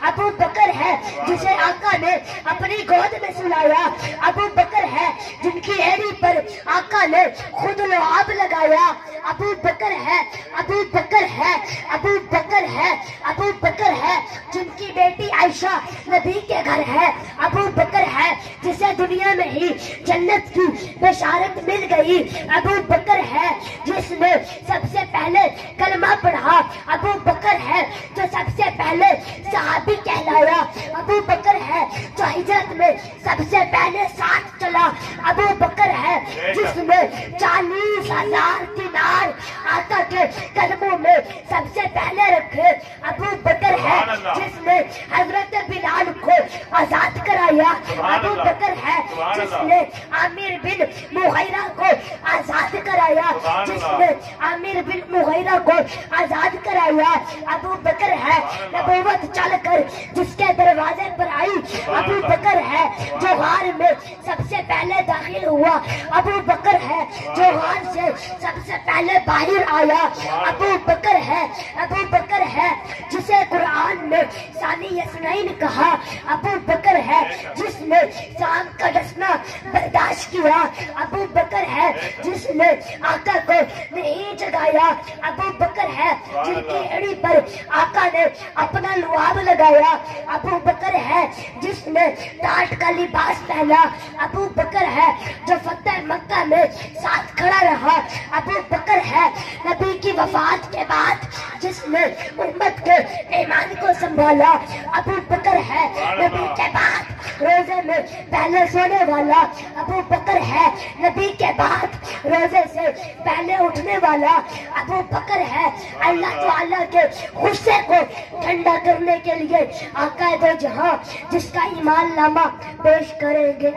ابو بکر ہے جسے آقا نے اپنی گود میں سلایا، ابو بکر ہے جن کی ایڑی پر آقا نے خود لعاب لگایا، ابو بکر ہے، ابو بکر ہے، ابو بکر ہے، ابو بکر ہے جن کی بیٹی عائشہ نبی کے گھر ہے، ابو بکر ہے جسے دنیا میں ہی جنت کی بشارت مل گئی، ابو بکر ہے جس نے سب سے پہلے کلمہ پڑھا، ابو بکر ہے جو سب سے پہلے صحابی کہلایا، ابو بکر ہے جو ہجرت میں سب سے پہلے ساتھ چلا، ابو بکر ہے جس نے 40,000 دینار آقا کے قدموں میں سب سے پہلے رکھے، ابو بکر ہے جس نے حضرت بلال کو آزاد کرایا، ابو بکر ہے جس نے عامر بن مغیرہ کو آزاد کرایا، جس نے عامر بن مغیرہ کو آزاد کرایا، ابو بکر ہے نبوت چل کر جس کے دروازے پر آئی، ابو بکر ہے جو غار میں سب سے پہلے داخل ہوا، ابو بکر ہے جو غار سے سب سے پہلے باہر آیا، ابو بکر ہے، ابو بکر ہے جسے قرآن میں ثانی یسنین کہا، ابو بکر ہے جس نے شام کا ڈسنا برداشت کیا، ابو بکر ہے جس نے آقا کو نہیں جگایا، ابو بکر ہے جن کی ایڑی پر آقا نے اپنا لعاب لگایا، ابو بکر ہے جس نے ٹاٹ کا لباس پہنا، ابو بکر ہے جو فتح مکہ میں ساتھ کھڑا رہا، ابو بکر ہے نبی کی وفات کے بعد جس نے امت کے ایمان کو سنبھالا، ابو بکر ہے نبی کے بعد روزے میں پہلے سونے والا، ابو بکر ہے نبی کے بعد روزے سے پہلے اٹھنے والا، ابو بکر ہے اللہ تعالیٰ کے غصے کو ٹھنڈا کرنے کے لیے آقا دو جہاں جس کا ایمان نامہ پیش کریں گے۔